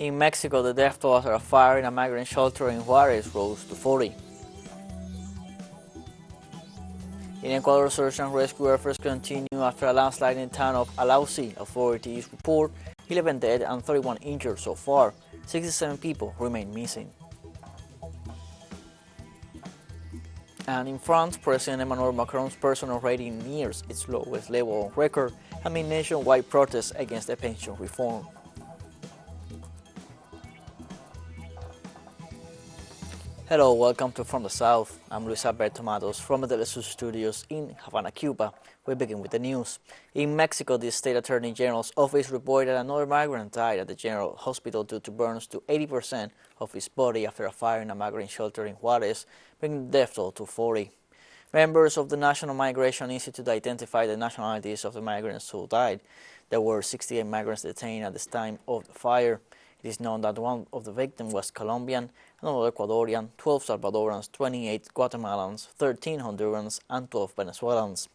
In Mexico, the death toll after a fire in a migrant shelter in Juarez rose to 40. In Ecuador, search and rescue efforts continue after a landslide in the town of Alausi. Authorities report 11 dead and 31 injured so far. 67 people remain missing. And in France, President Emmanuel Macron's personal rating nears its lowest level on record amid nationwide protests against the pension reform. Hello, welcome to From the South. I'm Luis Alberto Matos from the teleSUR studios in Havana, Cuba. We begin with the news. In Mexico, the State Attorney General's office reported that another migrant died at the General Hospital due to burns to 80% of his body after a fire in a migrant shelter in Juarez, bringing the death toll to 40. Members of the National Migration Institute identified the nationalities of the migrants who died. There were 68 migrants detained at the time of the fire. It is known that one of the victims was Colombian, another Ecuadorian, 12 Salvadorans, 28 Guatemalans, 13 Hondurans, and 12 Venezuelans.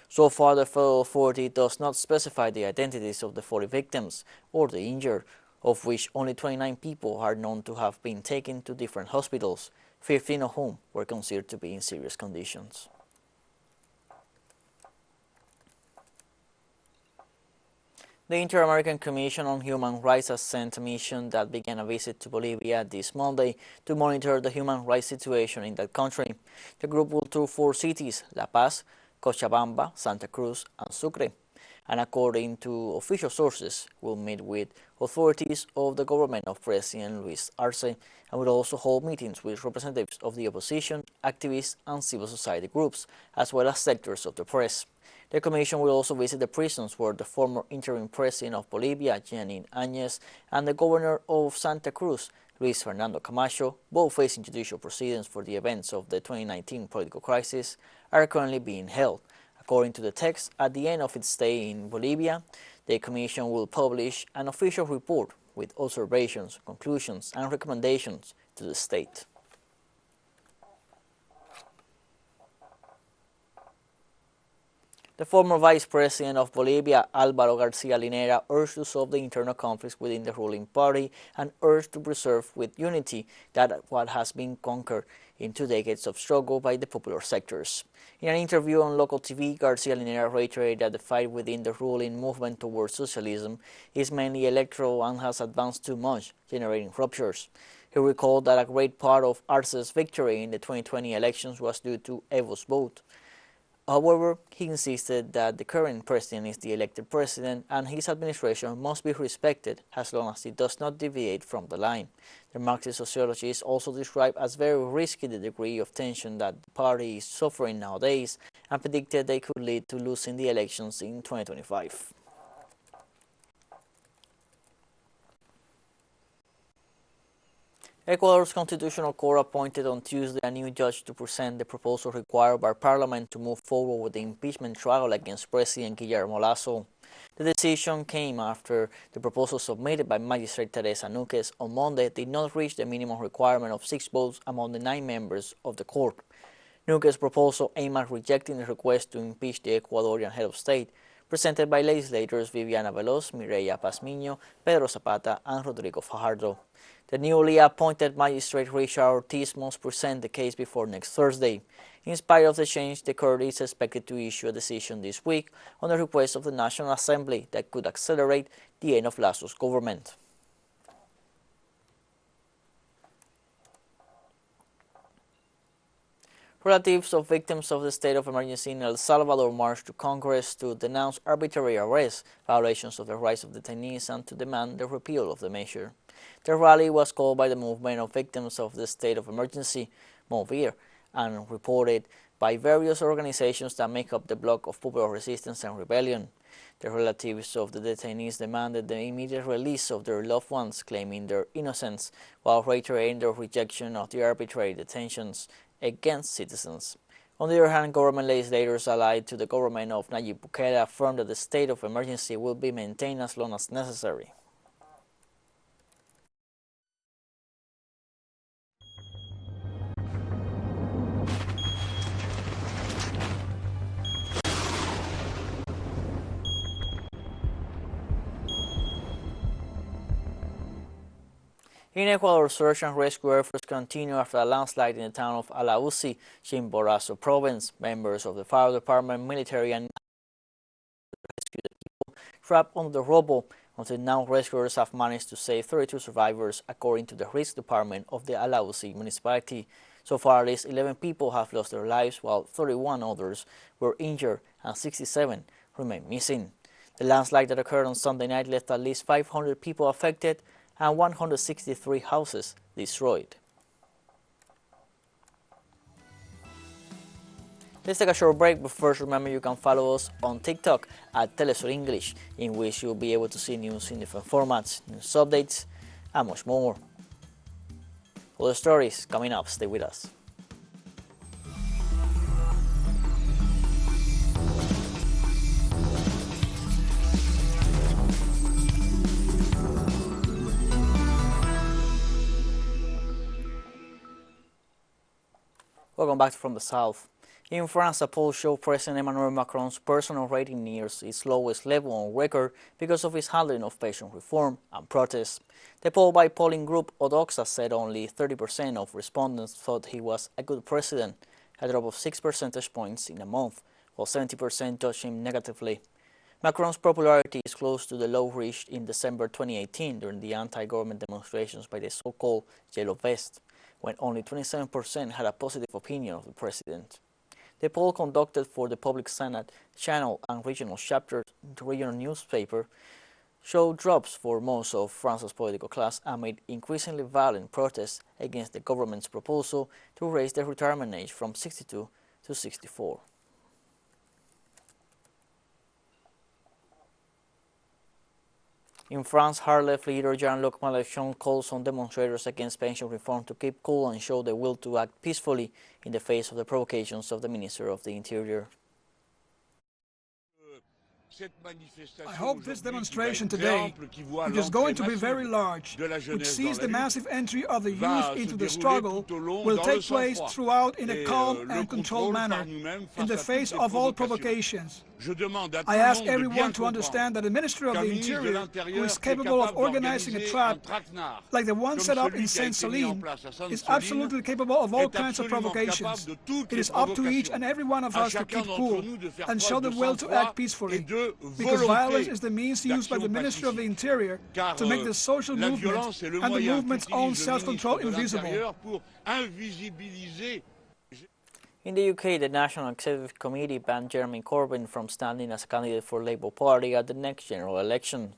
So far, the federal authority does not specify the identities of the 40 victims or the injured, of which only 29 people are known to have been taken to different hospitals, 15 of whom were considered to be in serious conditions. The Inter-American Commission on Human Rights has sent a mission that began a visit to Bolivia this Monday to monitor the human rights situation in that country. The group will tour 4 cities: La Paz, Cochabamba, Santa Cruz, and Sucre, and according to official sources, will meet with authorities of the government of President Luis Arce and will also hold meetings with representatives of the opposition, activists, and civil society groups, as well as sectors of the press. The Commission will also visit the prisons where the former interim president of Bolivia, Jeanine Áñez, and the governor of Santa Cruz, Luis Fernando Camacho, both facing judicial proceedings for the events of the 2019 political crisis, are currently being held. According to the text, at the end of its stay in Bolivia, the Commission will publish an official report with observations, conclusions, and recommendations to the state. The former vice president of Bolivia, Alvaro Garcia Linera, urged to solve the internal conflicts within the ruling party and urged to preserve with unity what has been conquered in 2 decades of struggle by the popular sectors. In an interview on local TV, Garcia Linera reiterated that the fight within the ruling movement towards socialism is mainly electoral and has advanced too much, generating ruptures. He recalled that a great part of Arce's victory in the 2020 elections was due to Evo's vote. However, he insisted that the current president is the elected president and his administration must be respected as long as it does not deviate from the line. The Marxist sociologists also described as very risky the degree of tension that the party is suffering nowadays and predicted they could lead to losing the elections in 2025. Ecuador's Constitutional Court appointed on Tuesday a new judge to present the proposal required by Parliament to move forward with the impeachment trial against President Guillermo Lasso. The decision came after the proposal submitted by Magistrate Teresa Núñez on Monday did not reach the minimum requirement of 6 votes among the 9 members of the court. Núñez's proposal aimed at rejecting the request to impeach the Ecuadorian head of state, presented by legislators Viviana Veloz, Mireya Pazmiño, Pedro Zapata, and Rodrigo Fajardo. The newly appointed magistrate Richard Ortiz must present the case before next Thursday. In spite of the change, the court is expected to issue a decision this week on the request of the National Assembly that could accelerate the end of Lasso's government. Relatives of victims of the state of emergency in El Salvador marched to Congress to denounce arbitrary arrests, violations of the rights of detainees, and to demand the repeal of the measure. The rally was called by the Movement of Victims of the State of Emergency, MOVIR, and reported by various organizations that make up the Bloc of Popular Resistance and Rebellion. The relatives of the detainees demanded the immediate release of their loved ones, claiming their innocence, while reiterating their rejection of the arbitrary detentions against citizens. On the other hand, government legislators allied to the government of Nayib Bukele affirmed that the state of emergency will be maintained as long as necessary. In Ecuador, search and rescue efforts continue after a landslide in the town of Alausi, Chimborazo province. Members of the fire department, military, and rescued the people trapped under the rubble. Until now, rescuers have managed to save 32 survivors, according to the risk department of the Alausi municipality. So far, at least 11 people have lost their lives, while 31 others were injured and 67 remain missing. The landslide that occurred on Sunday night left at least 500 people affected and 163 houses destroyed. Let's take a short break, but first remember you can follow us on TikTok at teleSUR English, in which you'll be able to see news in different formats, news updates, and much more. Other stories coming up, stay with us. Welcome back from the south. In France, a poll showed President Emmanuel Macron's personal rating nears its lowest level on record because of his handling of pension reform and protests. The poll by polling group Odoxa said only 30% of respondents thought he was a good president, a drop of 6 percentage points in a month, while 70% judged him negatively. Macron's popularity is close to the low reached in December 2018 during the anti-government demonstrations by the so-called Yellow Vest, when only 27% had a positive opinion of the president. The poll conducted for the Public Senate channel and regional chapter the regional newspaper showed drops for most of France's political class amid increasingly violent protests against the government's proposal to raise the retirement age from 62 to 64. In France, hard-left leader John Locke calls on demonstrators against pension reform to keep cool and show the will to act peacefully in the face of the provocations of the Minister of the Interior. I hope this demonstration today, which is going to be very large, which sees the massive entry of the youth into the struggle, will take place throughout in a calm and controlled manner, in the face of all provocations. I ask everyone to understand that the Minister of the Interior, who is capable of organizing a trap like the one set up in Saint-Saline, is absolutely capable of all kinds of provocations. It is up to each and every one of us to keep cool and show the will to act peacefully, because violence is the means used by the Minister of the Interior to make the social movement and the movement's own self-control invisible. In the UK, the National Executive Committee banned Jeremy Corbin from standing as a candidate for Labour Party at the next general election.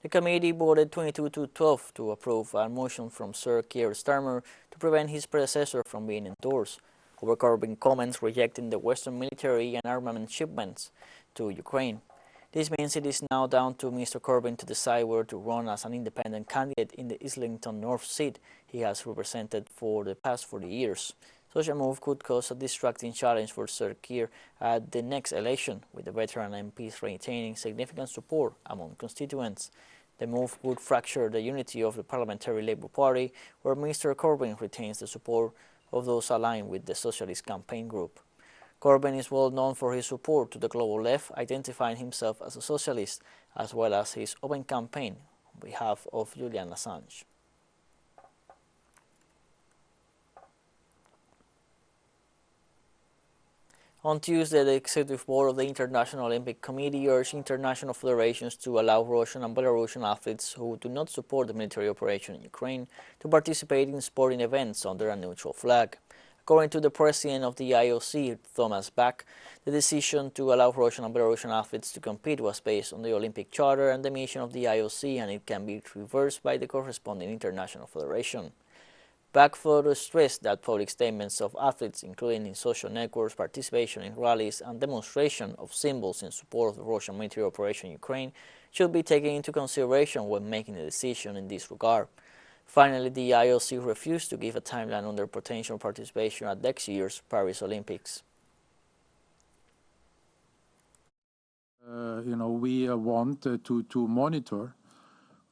The committee voted 22 to 12 to approve a motion from Sir Keir Starmer to prevent his predecessor from being endorsed over Corbyn comments rejecting the Western military and armament shipments to Ukraine. This means it is now down to Mr. Corbyn to decide whether to run as an independent candidate in the Islington North seat he has represented for the past 40 years. Such a move could cause a distracting challenge for Sir Keir at the next election, with the veteran MPs retaining significant support among constituents. The move would fracture the unity of the Parliamentary Labour Party, where Mr. Corbyn retains the support of those aligned with the Socialist campaign group. Corbyn is well known for his support to the global left, identifying himself as a socialist, as well as his open campaign on behalf of Julian Assange. On Tuesday, the Executive Board of the International Olympic Committee urged international federations to allow Russian and Belarusian athletes who do not support the military operation in Ukraine to participate in sporting events under a neutral flag. According to the president of the IOC, Thomas Bach, the decision to allow Russian and Belarusian athletes to compete was based on the Olympic Charter and the mission of the IOC, and it can be reversed by the corresponding international federation. Bach further stressed that public statements of athletes, including in social networks, participation in rallies, and demonstration of symbols in support of the Russian military operation in Ukraine, should be taken into consideration when making a decision in this regard. Finally, the IOC refused to give a timeline on their potential participation at next year's Paris Olympics. We want to monitor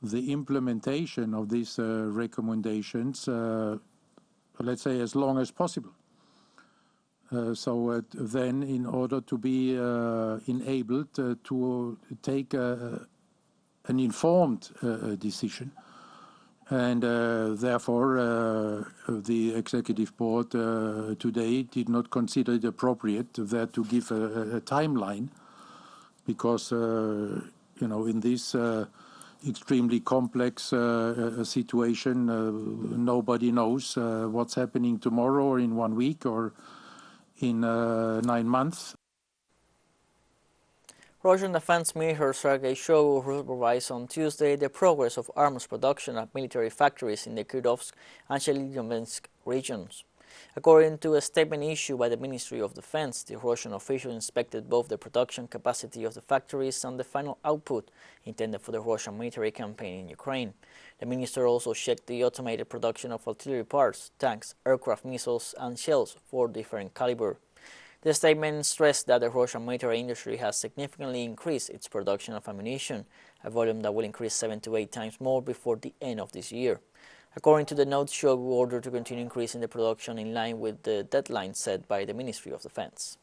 the implementation of these recommendations, let's say, as long as possible. Then, in order to be enabled to take an informed decision, And therefore, the executive board today did not consider it appropriate there to give a timeline, because in this extremely complex situation, nobody knows what's happening tomorrow or in 1 week or in 9 months. Russian Defense Minister Sergei Shoigu supervised on Tuesday the progress of arms production at military factories in the Kirovsk and Chelyabinsk regions. According to a statement issued by the Ministry of Defense, the Russian official inspected both the production capacity of the factories and the final output intended for the Russian military campaign in Ukraine. The minister also checked the automated production of artillery parts, tanks, aircraft missiles, and shells for different caliber. The statement stressed that the Russian military industry has significantly increased its production of ammunition, a volume that will increase 7 to 8 times more before the end of this year. According to the note, Shoigu ordered to continue increasing the production in line with the deadline set by the Ministry of Defense.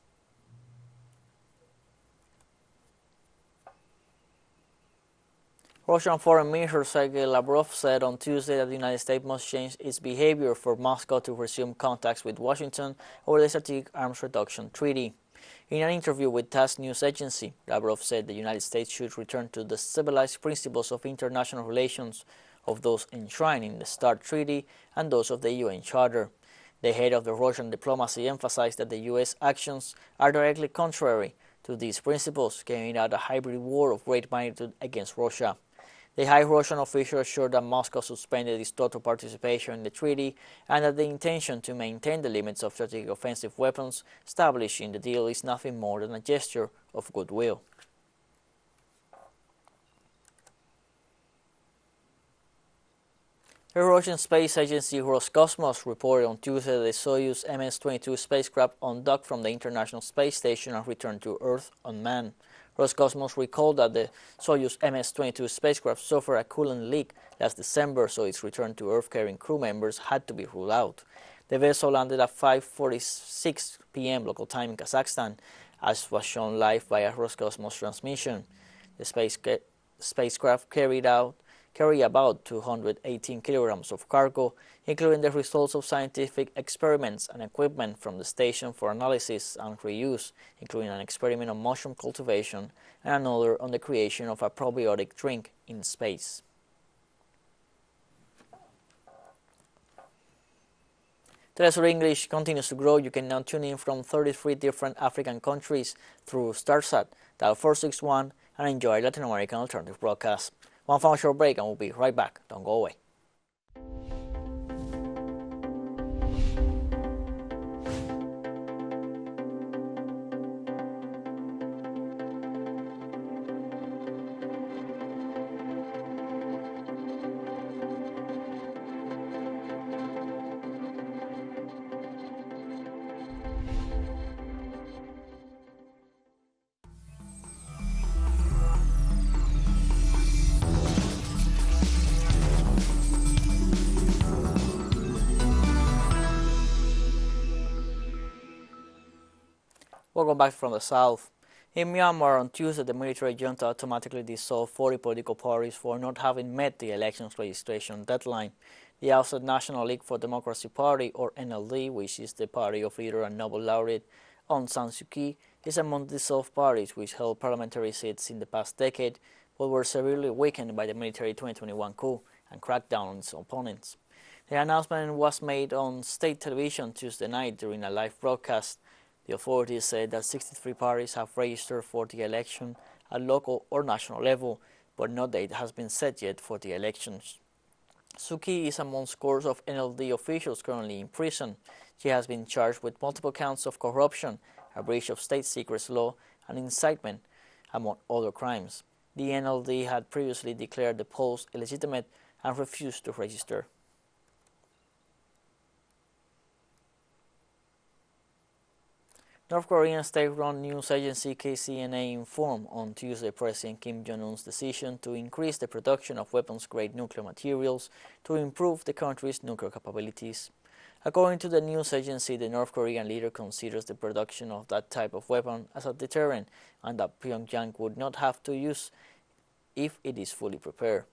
Russian Foreign Minister Sergei Lavrov said on Tuesday that the United States must change its behavior for Moscow to resume contacts with Washington over the Strategic Arms Reduction Treaty. In an interview with TASS news agency, Lavrov said the United States should return to the civilized principles of international relations, of those enshrined in the START Treaty and those of the UN Charter. The head of the Russian diplomacy emphasized that the U.S. actions are directly contrary to these principles, carrying out a hybrid war of great magnitude against Russia. The high Russian official assured that Moscow suspended its total participation in the treaty and that the intention to maintain the limits of strategic offensive weapons established in the deal is nothing more than a gesture of goodwill. The Russian space agency Roscosmos reported on Tuesday that the Soyuz MS-22 spacecraft undocked from the International Space Station and returned to Earth unmanned. Roscosmos recalled that the Soyuz MS-22 spacecraft suffered a coolant leak last December, so its return to Earth carrying crew members had to be ruled out. The vessel landed at 5:46 p.m. local time in Kazakhstan, as was shown live by a Roscosmos transmission. The spacecraft carried about 218 kilograms of cargo, including the results of scientific experiments and equipment from the station for analysis and reuse, including an experiment on mushroom cultivation and another on the creation of a probiotic drink in space. teleSUR English continues to grow. You can now tune in from 33 different African countries through StarSat, dial 461, and enjoy Latin American alternative broadcasts. One final short break and we'll be right back. Don't go away. Welcome back from the south. In Myanmar on Tuesday, the military junta automatically dissolved 40 political parties for not having met the elections registration deadline. The ousted National League for Democracy Party, or NLD, which is the party of leader and Nobel laureate Aung San Suu Kyi, is among the dissolved parties which held parliamentary seats in the past decade, but were severely weakened by the military 2021 coup and crackdown on its opponents. The announcement was made on state television Tuesday night during a live broadcast. The authorities said that 63 parties have registered for the election at local or national level, but no date has been set yet for the elections. Suu Kyi is among scores of NLD officials currently in prison. She has been charged with multiple counts of corruption, a breach of state secrets law, and incitement, among other crimes. The NLD had previously declared the polls illegitimate and refused to register. North Korean state-run news agency KCNA informed on Tuesday President Kim Jong-un's decision to increase the production of weapons-grade nuclear materials to improve the country's nuclear capabilities. According to the news agency, the North Korean leader considers the production of that type of weapon as a deterrent and that Pyongyang would not have to use if it is fully prepared.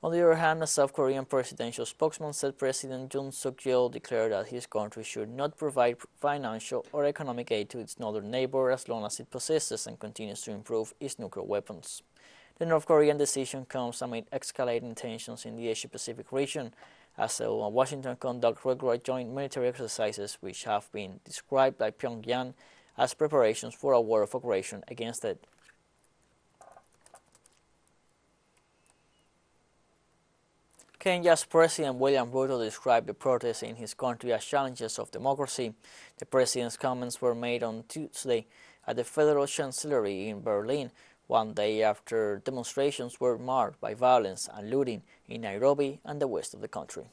On the other hand, a South Korean presidential spokesman said President Yoon Suk-yeol declared that his country should not provide financial or economic aid to its northern neighbor as long as it possesses and continues to improve its nuclear weapons. The North Korean decision comes amid escalating tensions in the Asia-Pacific region, as Seoul and Washington conduct regular joint military exercises which have been described by Pyongyang as preparations for a war of aggression against it. Kenya's President William Ruto described the protests in his country as challenges of democracy. The president's comments were made on Tuesday at the Federal Chancellery in Berlin, one day after demonstrations were marred by violence and looting in Nairobi and the west of the country.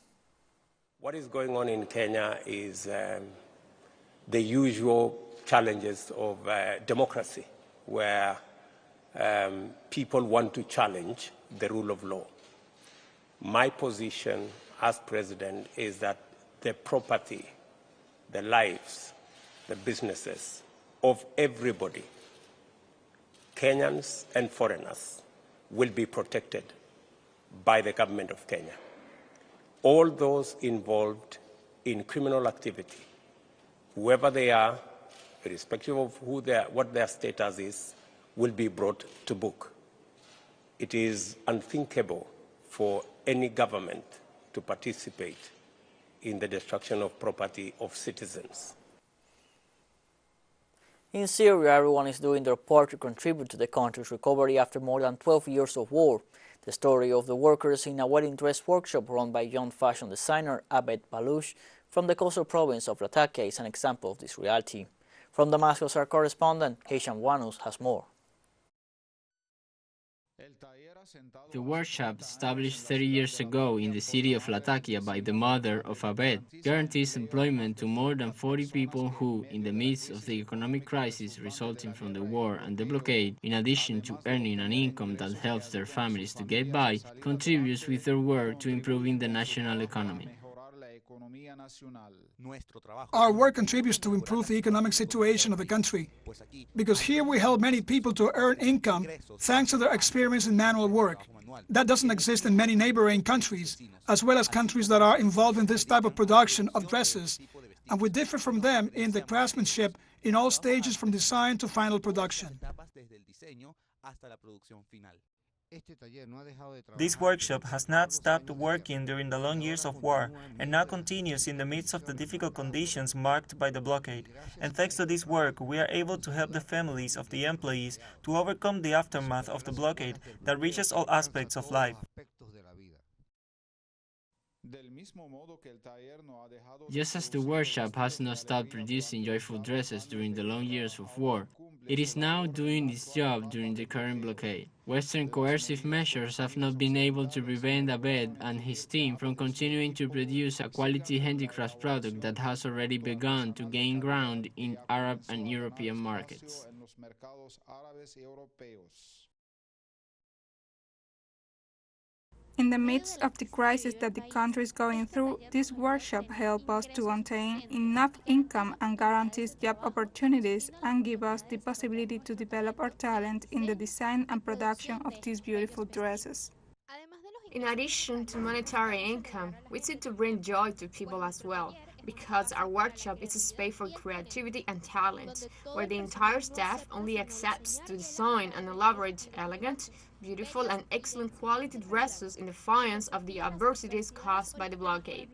What is going on in Kenya is the usual challenges of democracy, where people want to challenge the rule of law. My position as president is that the property, the lives, the businesses of everybody, Kenyans and foreigners, will be protected by the government of Kenya. All those involved in criminal activity, whoever they are, irrespective of what their status is, will be brought to book. It is unthinkable for any government to participate in the destruction of property of citizens. In Syria, everyone is doing their part to contribute to the country's recovery after more than 12 years of war. The story of the workers in a wedding dress workshop run by young fashion designer Abed Baluch from the coastal province of Latakia is an example of this reality. From Damascus, our correspondent, Hisham Wanus, has more. The workshop, established 30 years ago in the city of Latakia by the mother of Abed, guarantees employment to more than 40 people who, in the midst of the economic crisis resulting from the war and the blockade, in addition to earning an income that helps their families to get by, contributes with their work to improving the national economy. Our work contributes to improve the economic situation of the country, because here we help many people to earn income thanks to their experience in manual work. That doesn't exist in many neighboring countries, as well as countries that are involved in this type of production of dresses, and we differ from them in the craftsmanship in all stages from design to final production. This workshop has not stopped working during the long years of war and now continues in the midst of the difficult conditions marked by the blockade. And thanks to this work, we are able to help the families of the employees to overcome the aftermath of the blockade that reaches all aspects of life. Just as the workshop has not stopped producing joyful dresses during the long years of war, it is now doing its job during the current blockade. Western coercive measures have not been able to prevent Abed and his team from continuing to produce a quality handicraft product that has already begun to gain ground in Arab and European markets. In the midst of the crisis that the country is going through, this workshop helps us to obtain enough income and guarantees job opportunities and give us the possibility to develop our talent in the design and production of these beautiful dresses. In addition to monetary income, we seek to bring joy to people as well, because our workshop is a space for creativity and talent, where the entire staff only accepts to design and elaborate elegant, beautiful and excellent quality dresses in defiance of the adversities caused by the blockade.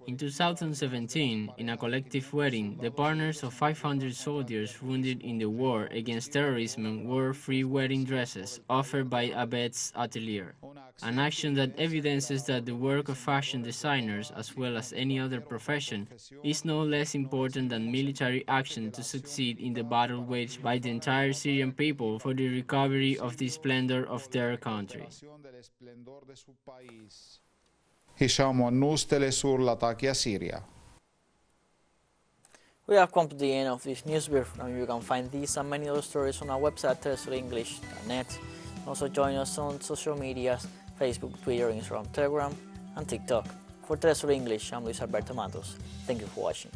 In 2017, in a collective wedding, the partners of 500 soldiers wounded in the war against terrorism wore free wedding dresses offered by Abed's atelier, an action that evidences that the work of fashion designers, as well as any other profession, is no less important than military action to succeed in the battle waged by the entire Syrian people for the recovery of the splendor of their country. Hisham Wannous, teleSUR, Latakia, Syria. We have come to the end of this news brief. Now you can find these and many other stories on our website, telesurenglish.net. Also join us on social medias, Facebook, Twitter, Instagram, Telegram, and TikTok. For teleSUR English, I'm Luis Alberto Matos. Thank you for watching.